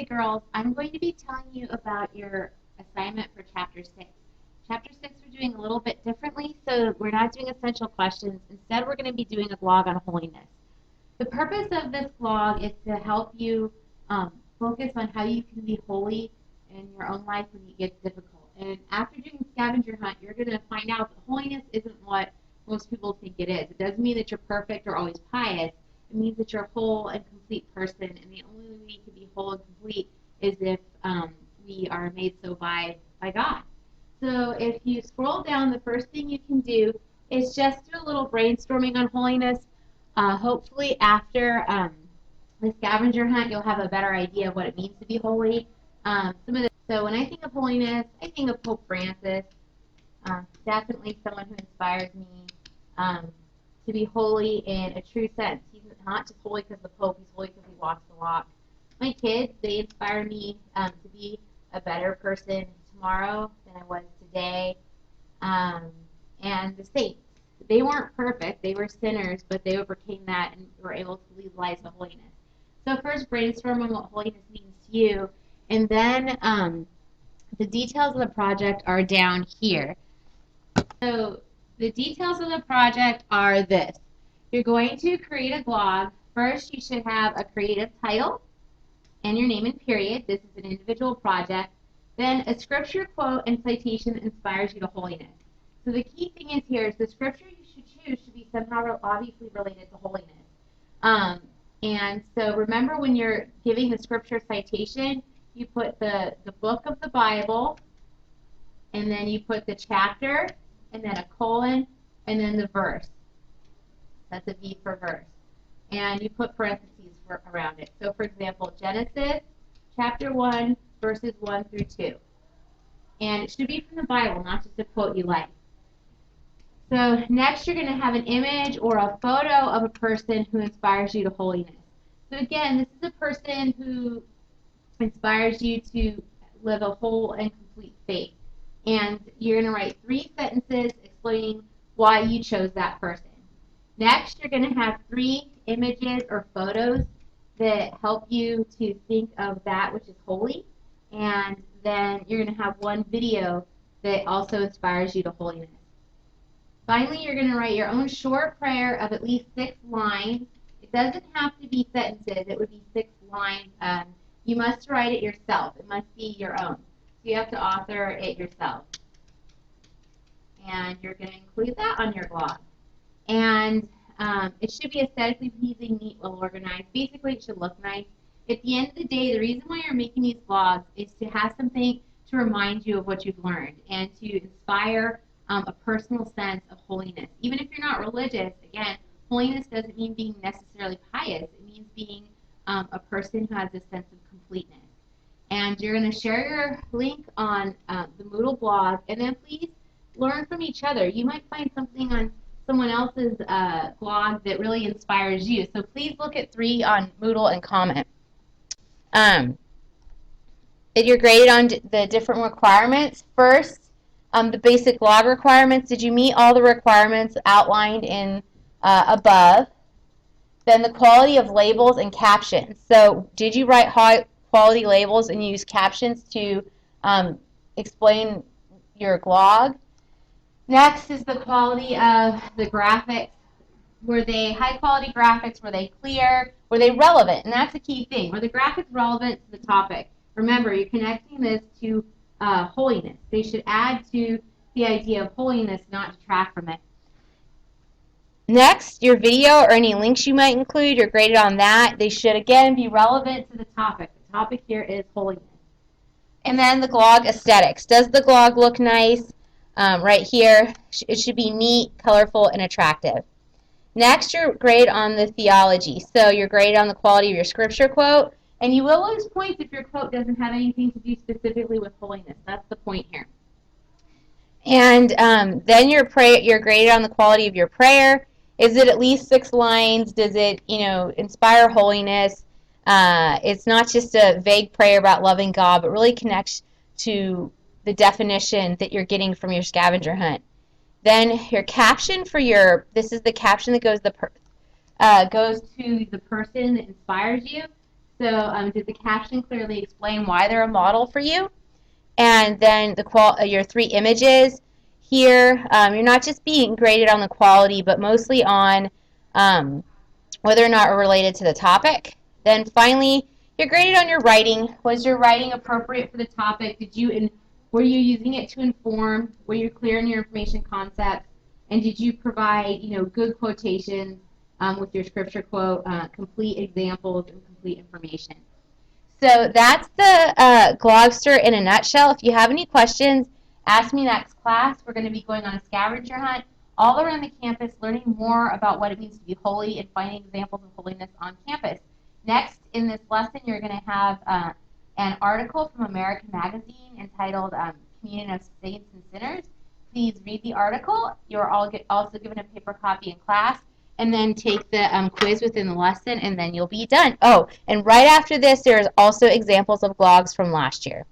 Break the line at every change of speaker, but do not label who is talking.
girls, I'm going to be telling you about your assignment for Chapter 6. Chapter 6 we're doing a little bit differently, so we're not doing essential questions. Instead, we're going to be doing a blog on holiness. The purpose of this blog is to help you focus on how you can be holy in your own life when it gets difficult. And after doing scavenger hunt, you're going to find out that holiness isn't what most people think it is. It doesn't mean that you're perfect or always pious. It means that you're a whole and complete person, and the only way you can be whole and complete is if we are made so by God. So if you scroll down, the first thing you can do is just do a little brainstorming on holiness. Hopefully after the scavenger hunt, you'll have a better idea of what it means to be holy. So when I think of holiness, I think of Pope Francis. Definitely someone who inspires me to be holy in a true sense. He's not just holy because the Pope, he's holy because he walks the walk. My kids, they inspire me to be a better person tomorrow than I was today. And the saints, they weren't perfect, they were sinners, but they overcame that and were able to lead lives of holiness. So first brainstorm on what holiness means to you, and then the details of the project are down here. So the details of the project are this. You're going to create a blog. First, you should have a creative title and your name and period. This is an individual project. Then a scripture quote and citation that inspires you to holiness. So the key thing is here is the scripture you should choose should be somehow obviously related to holiness. And so remember when you're giving the scripture citation, you put the book of the Bible, and then you put the chapter, and then a colon, and then the verse. That's a V for verse. And you put parentheses around it. So for example, Genesis chapter 1, verses 1 through 2. And it should be from the Bible, not just a quote you like. So next you're going to have an image or a photo of a person who inspires you to holiness. So again, this is a person who inspires you to live a whole and complete faith. And you're going to write 3 sentences explaining why you chose that person. Next, you're going to have 3 images or photos that help you to think of that which is holy. And then you're going to have 1 video that also inspires you to holiness. Finally, you're going to write your own short prayer of at least 6 lines. It doesn't have to be sentences. It would be 6 lines. You must write it yourself. It must be your own. So you have to author it yourself. And you're going to include that on your blog. And it should be aesthetically pleasing, neat, well organized. Basically, it should look nice. At the end of the day, the reason why you're making these blogs is to have something to remind you of what you've learned and to inspire a personal sense of holiness. Even if you're not religious, again, holiness doesn't mean being necessarily pious. It means being a person who has a sense of completeness. And you're going to share your link on the Moodle blog, and then please learn from each other. You might find something on someone else's blog that really inspires you. So please look at 3 on Moodle and comment. You're graded on the different requirements. First, the basic blog requirements. Did you meet all the requirements outlined in above? Then the quality of labels and captions. So did you write high quality labels and use captions to explain your blog? Next is the quality of the graphics. Were they high quality graphics? Were they clear? Were they relevant? And that's a key thing. Were the graphics relevant to the topic? Remember, you're connecting this to holiness. They should add to the idea of holiness, not detract from it. Next, your video or any links you might include, you're graded on that. They should, again, be relevant to the topic. The topic here is holiness. And then the blog aesthetics. Does the blog look nice? Right here, it should be neat, colorful, and attractive. Next, you're graded on the theology. So you're graded on the quality of your scripture quote, and you will lose points if your quote doesn't have anything to do specifically with holiness. That's the point here. And then you're graded on the quality of your prayer. Is it at least 6 lines? Does it, inspire holiness? It's not just a vague prayer about loving God, but really connects to the definition that you're getting from your scavenger hunt. Then your caption this is the caption that goes to the person that inspires you. So did the caption clearly explain why they're a model for you? And then your 3 images here, you're not just being graded on the quality, but mostly on whether or not are related to the topic. Then finally, you're graded on your writing. Was your writing appropriate for the topic? Were you using it to inform? Were you clear in your information concepts? And did you provide, good quotations with your scripture quote, complete examples, and complete information? So that's the Glogster in a nutshell. If you have any questions, ask me next class. We're going to be going on a scavenger hunt all around the campus, learning more about what it means to be holy and finding examples of holiness on campus. Next, in this lesson, you're going to have an article from American Magazine entitled Communion of Saints and Sinners. Please read the article. You're also given a paper copy in class, and then take the quiz within the lesson, and then you'll be done. Oh, and right after this, there's also examples of blogs from last year.